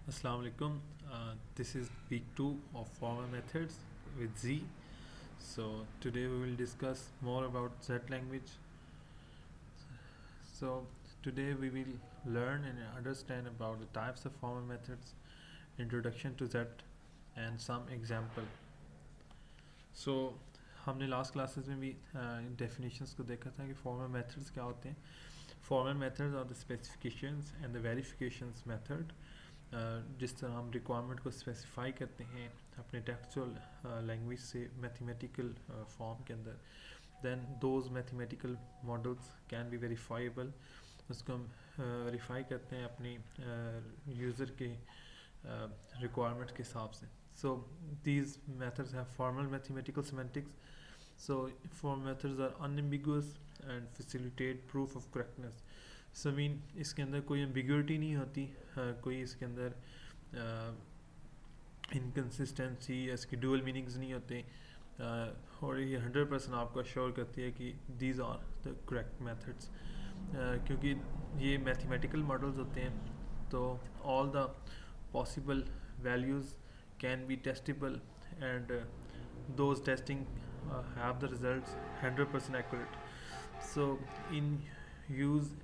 Assalamu alaikum. This is week 2 of formal methods with Z. So today we will discuss more about Z language. So today we will learn and understand about the types of formal methods, introduction to Z and some example. So हमने last classes में भी definitions को देखा था कि formal methods क्या होते हैं. Formal methods are the specifications and the verifications method. जिस तरह हम रिक्वायरमेंट को स्पेसिफाई करते हैं अपने टेक्सचुअल लैंग्वेज से मैथमेटिकल फॉर्म के अंदर, then those mathematical models can be verifiable. उसको हम वेरीफाई करते हैं अपनी यूज़र के requirement के हिसाब से. So these methods have formal mathematical semantics. So formal methods are unambiguous and facilitate proof of correctness. So I mean इसके अंदर कोई ambiguity नहीं होती, कोई इसके अंदर inconsistency या इसके dual meanings नहीं होते, और ये 100% आपको assure करती है कि these are the correct methods. क्योंकि ये mathematical models होते हैं तो all the possible values can be testable, and those testing have the results 100% accurate. So in use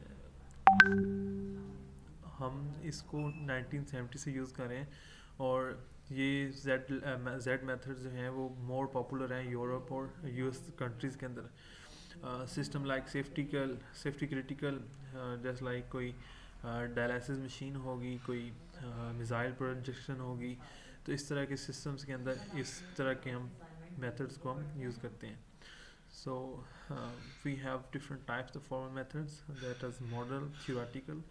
हम इसको 1970 से यूज़ कर रहे हैं, और ये जेड मेथड जो हैं वो मोर पॉपुलर हैं यूरोप और यूएस कंट्रीज़ के अंदर. सिस्टम लाइक सेफ्टी क्रिटिकल, जैसे लाइक कोई डायलिसिस मशीन होगी, कोई मिसाइल प्रोजेक्शन होगी, तो इस तरह के सिस्टम्स के अंदर इस तरह के हम मेथड्स को हम यूज़ करते हैं. So we have different types of formal methods, that is model, theoretical,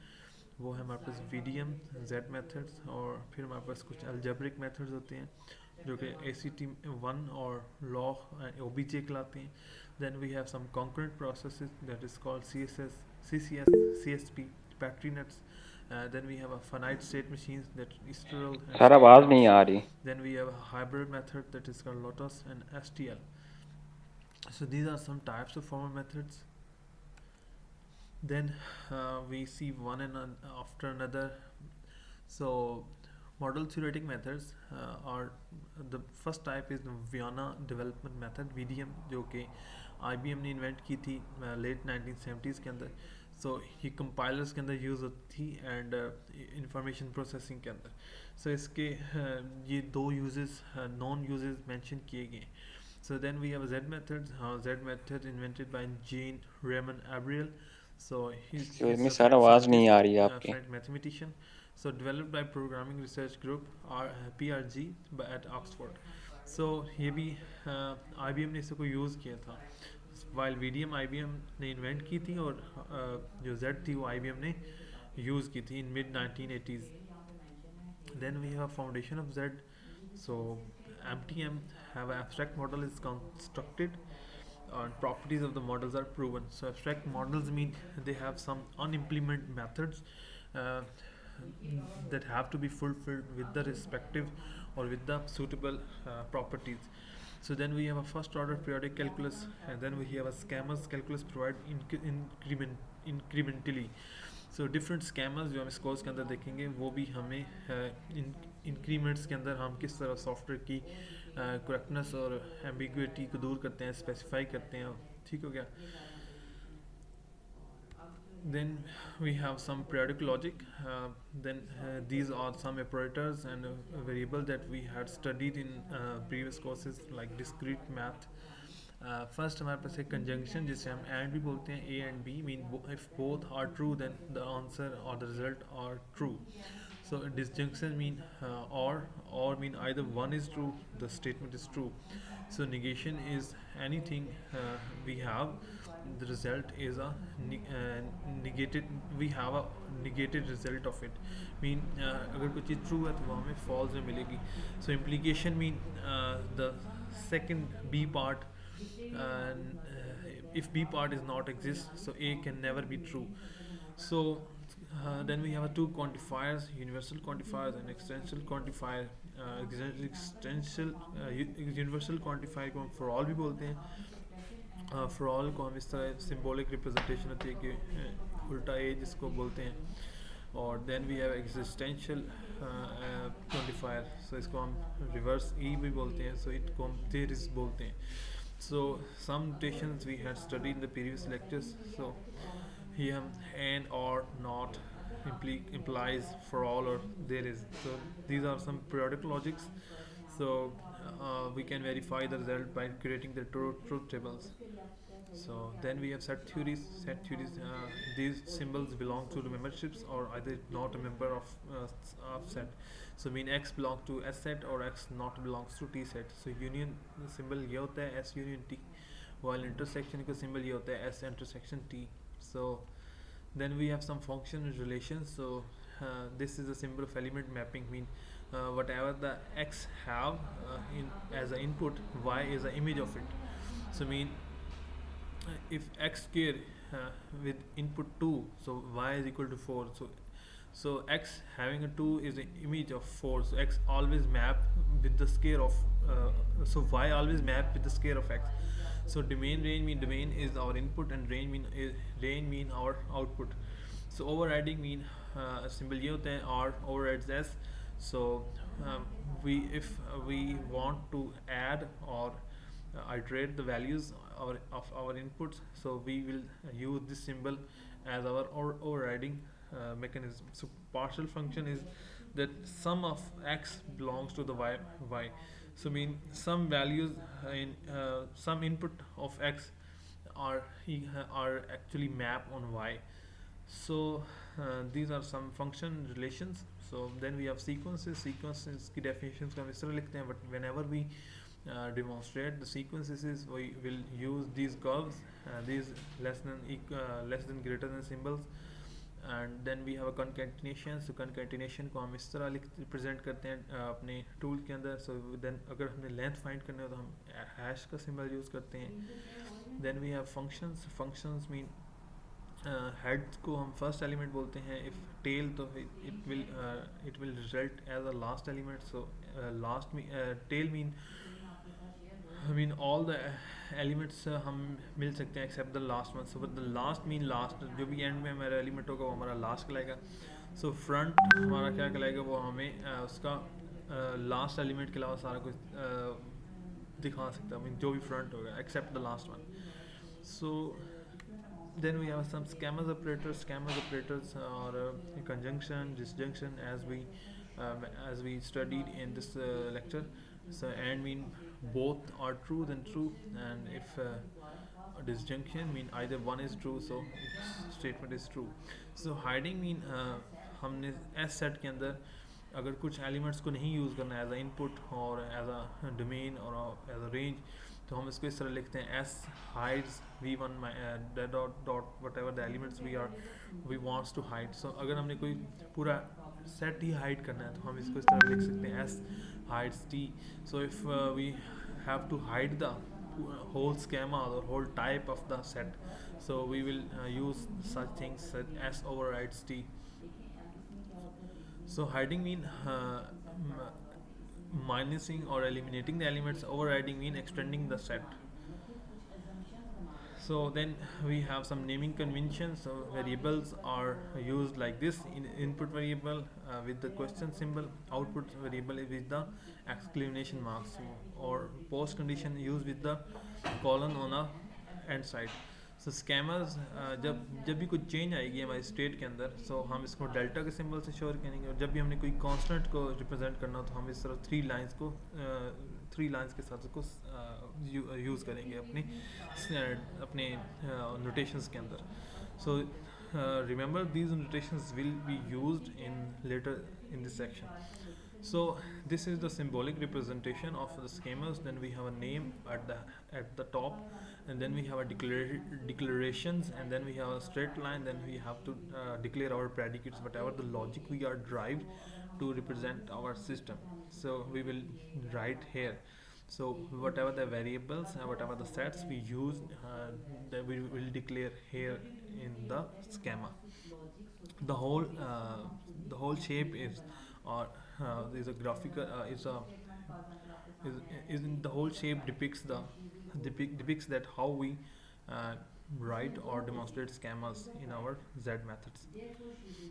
वो है हमारे पास वीडियम, जेड मेथड्स, और फिर हमारे पास कुछ अलजेब्रिक मेथड्स होते हैं जो कि ACT1 और लॉ OBJ कहलाते हैं. Then we have some concurrent processes that is called CCS, CSP, battery nets. Then we have a finite state machines that is Istral and sir state आवाज़ नहीं nets. आ रही. Then we have a hybrid method that is called Lotus and STL. So these are some types of formal methods. Then we see one and after another. So model theoretic methods are, the first type is the Vienna development method, VDM, जो कि IBM ने invent की थी late 1970s के अंदर. सो ये compilers के अंदर यूज़ होती थी एंड इंफॉर्मेशन प्रोसेसिंग के अंदर. सो इसके ये दो यूजेस, नॉन यूजेस मेंशन किए गए. So then we have Z method. Z method invented by Jean Raymond Abriel. So excuse he's me a sir French आवाज़ नहीं scientist, आ रही है आपकी. French mathematician. So developed by Programming Research Group PRG at Oxford. So ये भी IBM ने इसको use किया था. While VDM IBM ने इन्वेंट की थी, और जो Z थी वो IBM ने यूज़ की थी in mid 1980s. Then we have foundation of Z. So MTM have an abstract model is constructed and properties of the models are proven. So abstract models mean they have some unimplemented methods uh, that have to be fulfilled with the respective or with the suitable properties. So then we have a first order periodic calculus, and then we have a scammers calculus provide incrementally. So different scammers जो हम इस course के अंदर देखेंगे वो भी हमें increments के अंदर हम किस तरह सॉफ्टवेयर की करेक्टनेस और एम्बिग्विटी को दूर करते हैं, स्पेसिफाई करते हैं. ठीक हो गया. Then we have some periodic logic. Then these are some operators and variable that we had studied in previous courses like discrete math. First हमारे पास है कंजंक्शन, जिसे हम एंड भी बोलते हैं. A and B mean if both are true then the answer or the result are true. So disjunction mean or mean either one is true, the statement is true. So negation is anything we have, the result is a negated, we have a negated result of it. Mean अगर कोई चीज़ true है तो वो हमें false में मिलेगी. So implication mean the second B part, and if B part is not exist, so A can never be true. So then we have two quantifiers, universal quantifiers and extensional quantifier. Extensional universal quantifier को हम for all भी बोलते हैं. For all को हम इस तरह symbolic representation होती है कि उल्टा A जिसको बोलते हैं और then we have existential quantifier, so इसको हम रिवर्स ई भी बोलते हैं, सो इट को हम theories बोलते हैं. So some notations we had studied in the previous lectures. So here and or not implies for all or there is. So these are some periodic logics. So we can verify the result by creating the truth tables. So then we have set theories. Set theories. These symbols belong to the memberships or either not a member of set. So mean x belongs to S set or x not belongs to T set. So union symbol ये होता है S union T, while intersection का symbol ये होता है S intersection T. So then we have some function relations. So this is a symbol of element mapping. Mean whatever the x have in as an input, y is an image of it. So mean if x square with input 2, so y is equal to 4. So x having a 2 is an image of 4, so x always map with the square of so y always map with the square of x. So domain range mean domain is our input and range mean our output. So overriding mean symbol ये होता है r overrides s. So we if we want to add or iterate the values of our inputs, so we will use this symbol as our overriding mechanism. So partial function is that sum of x belongs to the y. So mean some values in some input of x are are actually map on y. So these are some function relations. So then we have sequences. Sequences की definitions को हम इस तरह लिखते हैं, but whenever we demonstrate the sequences is we will use these curves, these less than greater than symbols. And then we have a concatenation. So concatenation को हम इस तरह represent करते हैं अपने tool के अंदर. So then अगर हमें length find करना हो तो हम hash का symbol use करते हैं. Then we have functions. Functions mean head को हम first element बोलते हैं. If tail तो it will result as a last element. So tail mean all the elements हम मिल सकते हैं except the last one. So but the last mean last, जो भी end में हमारा element होगा वो हमारा last कहलाएगा. So front हमारा क्या कहलाएगा, वो हमें उसका last element के अलावा सारा कुछ दिखा सकता है, जो भी front होगा except the last one. So then we have some schema operators. Schema operators are conjunction, disjunction, as we studied in this lecture. So and mean both are true then true, and if disjunction mean either one is true, so statement is true. So hiding mean हमने S set के अंदर अगर कुछ elements को नहीं use करना as a input और as a domain और as a range, तो हम इसको इस तरह लिखते हैं S hides v1 dot whatever the elements we wants to hide. So अगर हमने कोई पूरा set ही hide करना है तो हम इसको इस तरह लिख सकते हैं S hides t. So if we have to hide the whole schema or whole type of the set, so we will use such things as S overrides t. So hiding mean minusing or eliminating the elements. Overriding mean extending the set. So then we have some naming conventions. So variables are used like this: input variable with the question symbol, output variable with the exclamation marks, or post condition used with the colon on a end side. So scammers जब भी कुछ change आएगी हमारी state के अंदर, सो हम इसको delta के सिंबल से शोर करेंगे. और जब भी हमने कोई कांस्टेंट को रिप्रेजेंट करना हो तो हम इस तरह थ्री लाइंस के साथ उसको यूज़ करेंगे अपने नोटेशंस के अंदर. सो remember these notations will be used in later in this section. So this is the symbolic representation of the schemas. Then we have a name at the top, and then we have a declarations, and then we have a straight line. Then we have to declare our predicates, whatever the logic we are derived to represent our system. So we will write here. So whatever the variables and whatever the sets we use, that we will declare here in the schema. The whole shape is or is a graphical is in the whole shape depicts that how we write or demonstrate schemas in our Z methods.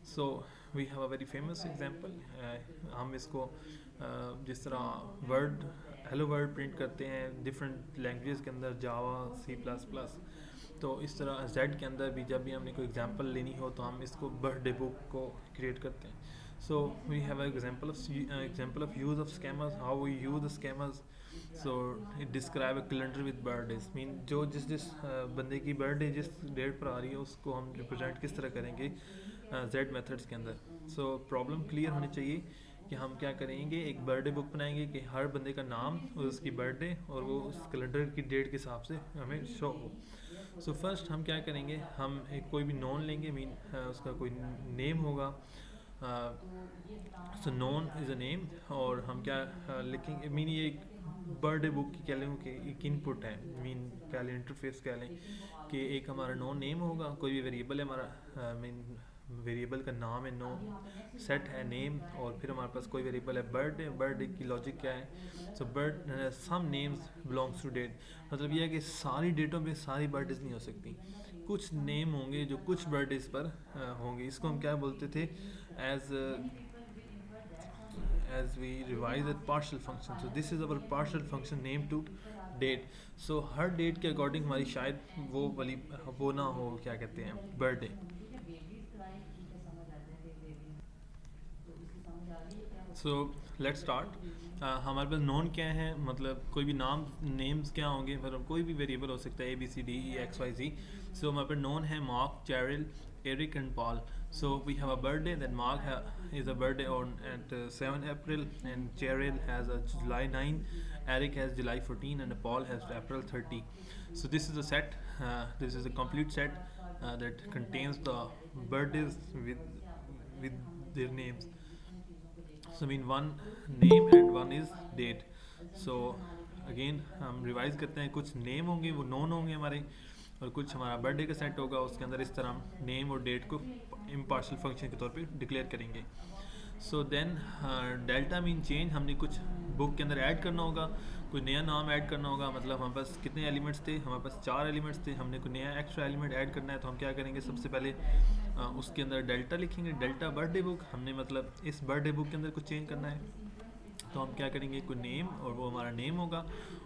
So we have a very famous example. हम इसको जिस तरह word hello word print करते हैं different language के अंदर जावा C plus plus, तो इस तरह जेड के अंदर भी जब भी हमने कोई एग्जांपल लेनी हो तो हम इसको बर्थडे बुक को क्रिएट करते हैं. So we have an example of use of scammers, how we use the scammers. So it describe a calendar with birthdays. Mean जो जिस बंदे की बर्थडे जिस डेट पर आ रही है उसको हम रिप्रेजेंट किस तरह करेंगे जेड मेथड्स के अंदर. सो प्रॉब्लम क्लियर होनी चाहिए कि हम क्या करेंगे, एक बर्थडे बुक बनाएंगे कि हर बंदे का नाम और उसकी बर्थडे और वो उस कैलेंडर की डेट के हिसाब से हमें शो हो. सो फर्स्ट हम क्या करेंगे, हम एक कोई भी नॉन लेंगे. मीन उसका कोई नेम होगा. So non is a name. और हम क्या लिखेंगे, मीन ये एक बर्थडे बुक की कह लें कि एक इनपुट है. मीन कह लें इंटरफेस कह लें कि एक हमारा नॉन नेम होगा, कोई भी वेरिएबल है हमारा. मीन वेरिएबल का नाम है नो, सेट है नेम, और फिर हमारे पास कोई वेरिएबल है बर्थडे. बर्थडे की लॉजिक क्या है, so birth some names belongs to date. मतलब ये है कि सारी डेटों पे सारी बर्थडेज नहीं हो सकती, कुछ नेम होंगे जो कुछ बर्थडेज पर होंगे. इसको हम क्या बोलते थे, as as we revise that partial function. So this is our partial function name to date. So हर डेट के अकॉर्डिंग हमारी शायद वो वाली वो ना हो, क्या कहते हैं, बर्थडे. So let's start. हमारे पास नॉन क्या है, मतलब कोई भी नाम नेम्स क्या होंगे, मतलब कोई भी वेरिएबल हो सकता है, a b c d e x y z. So हमारे पास नॉन है Mark, Cheryl, Eric and Paul. So we have a birthday, then Mark is a birthday on at 7 April, and Cheryl has a July 9, Eric has July 14, and Paul has April 30. So this is a set. This is a complete set that contains the birthdays with their names. So I mean one name and one is date. So again हम revise करते हैं, कुछ name होंगे वो non होंगे हमारे, और कुछ हमारा बर्थडे का सेट होगा. उसके अंदर इस तरह हम नेम और डेट को इम्पार्शल फंक्शन के तौर पे डिक्लेयर करेंगे. So then delta mean change. हमने कुछ बुक के अंदर ऐड करना होगा, कोई नया नाम ऐड करना होगा. मतलब हमारे पास कितने एलिमेंट्स थे, हमारे पास 4 एलिमेंट्स थे, हमने कोई नया एक्स्ट्रा एलिमेंट ऐड करना है. तो हम क्या करेंगे, सबसे पहले उसके अंदर डेल्टा लिखेंगे, डेल्टा बर्थडे बुक. हमने मतलब इस बर्थडे बुक के अंदर कुछ चेंज करना है, तो हम क्या करेंगे, कोई नेम और वो हमारा नेम होगा,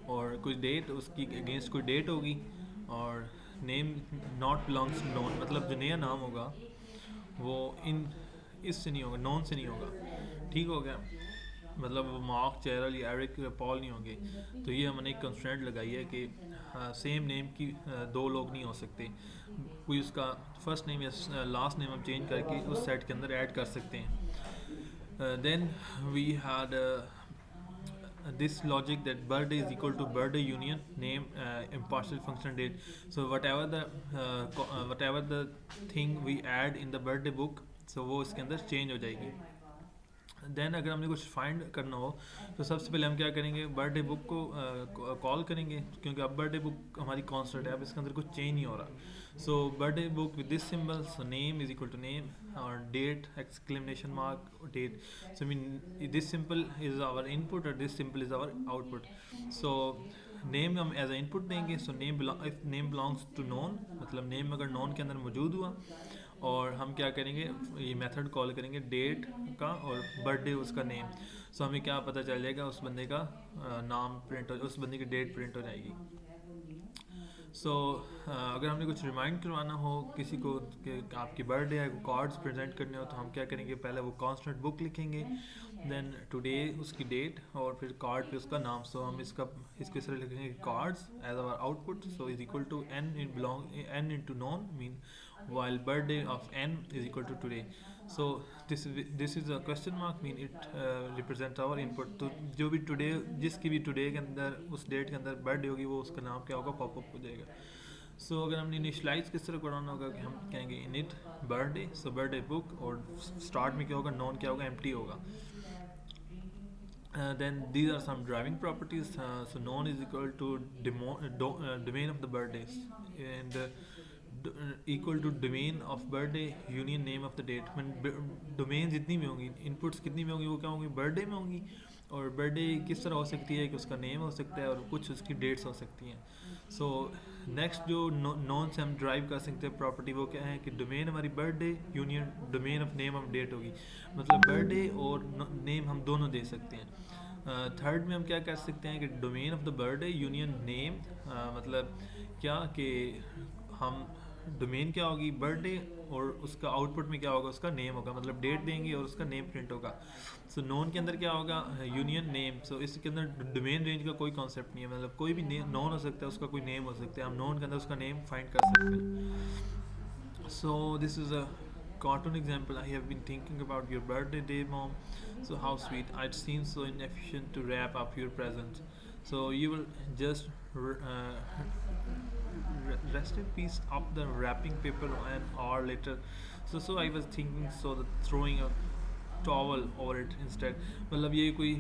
और कोई डेट उसकी अगेंस्ट कोई डेट होगी, और name not belongs to non. मतलब जो नया नाम होगा वो इन इससे नहीं होगा, नॉन से नहीं होगा. ठीक हो गया, मतलब वो मार्क, चैरल या एरिक या पॉल नहीं होंगे. तो ये हमने एक कंस्ट्रेंट लगाई है कि सेम नेम की दो लोग नहीं हो सकते. कोई उसका फर्स्ट नेम या लास्ट नेम हम चेंज करके उस सेट के अंदर ऐड कर सकते हैं. Then we had this logic that birthday is equal to birthday union name impartial function date. So whatever the thing we add in the birthday book, so वो इसके अंदर चेंज हो जाएगी. देन अगर हमने कुछ फाइंड करना हो तो सबसे पहले हम क्या करेंगे, बर्थडे बुक को कॉल करेंगे, क्योंकि अब बर्थडे बुक हमारी कॉन्स्टेंट है, अब इसके अंदर कुछ चेंज नहीं हो रहा. So birthday book with this symbol, so name is equal to name और date exclamation mark date. So mean this simple is our input और this simple is our output. So name हम as a input देंगे. So name belongs to non, मतलब name अगर none के अंदर मौजूद हुआ, और हम क्या करेंगे, ये मेथड कॉल करेंगे डेट का और बर्थडे उसका नेम. सो हमें क्या पता चल जाएगा, उस बंदे का नाम प्रिंट हो, उस बंदे की डेट प्रिंट हो जाएगी. सो अगर हमने कुछ रिमाइंड करवाना हो किसी को कि आपकी बर्थडे है, कार्ड्स प्रेजेंट करने हो, तो हम क्या करेंगे, पहले वो कॉन्स्टेंट बुक लिखेंगे, देन टुडे उसकी डेट, और फिर कार्ड पे उसका नाम. सो हम इसके तरह लिखेंगे cards as our output. So is equal to n into non mean while birthday of n is equal to today. So this is a question mark, mean it represents our input. तो जो भी today, जिसकी भी today के अंदर उस date के अंदर बर्थडे होगी, वो उसका नाम क्या होगा, पॉपअप हो जाएगा. सो अगर हमने इनिशलाइज किस तरह कराना होगा, कि हम कहेंगे इनिट बर्थडे, सो बर्थडे बुक, और स्टार्ट में क्या होगा, नॉन क्या होगा, एम्प्टी होगा. Then these are some driving properties. So known is equal to domain of the birthdays, and equal to domain of birthday union name of the date. When domains जितनी भी होंगी, inputs कितनी भी होंगी, वो क्या होंगी, बर्थडे में होंगी. और बर्थडे किस तरह हो सकती है कि उसका नेम हो सकता है और कुछ उसकी डेट्स हो सकती हैं. सो नेक्स्ट जो नॉन से हम ड्राइव कर सकते हैं प्रॉपर्टी, वो क्या है कि डोमेन हमारी birthday union domain of name of date होगी. मतलब बर्थडे और नेम हम दोनों दे सकते हैं. थर्ड में हम क्या कर सकते हैं कि domain of the birthday union name, मतलब क्या कि हम डोमेन क्या होगी बर्थडे, और उसका आउटपुट में क्या होगा उसका नेम होगा, मतलब डेट देंगे और उसका नेम प्रिंट होगा. सो नॉन के अंदर क्या होगा यूनियन नेम. सो इसके अंदर डोमेन रेंज का कोई कॉन्सेप्ट नहीं है, मतलब कोई भी नॉन हो सकता है उसका कोई नेम हो सकता है, हम नॉन के अंदर उसका नेम फाइंड कर सकते हैं. So this is a cartoon example. I have been thinking about your birthday day, mom. So how sweet. It seems so inefficient to wrap up your presents. So you will just rest in peace up the wrapping paper an hour later. So I was thinking so that throwing a towel over it instead. मतलब ये कोई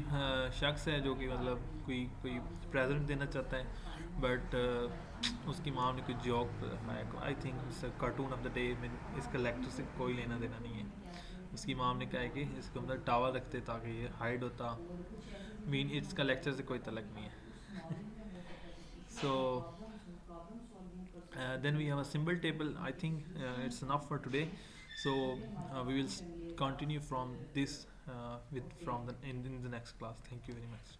शख्स है जो कि मतलब कोई कोई प्रेजेंट देना चाहता है, बट उसकी माँ ने कोई जॉक बनाया. I think it's cartoon of the day में इसका लेक्चर से कोई लेना देना नहीं है. उसकी माँ ने कहा है कि इसके अंदर टावल रखते ताकि ये हाइड होता. मीन इसका लेक्चर से कोई तलक नहीं है. सो then we have a symbol table. I think it's enough for today. So we will continue from this with from the in the next class. Thank you very much.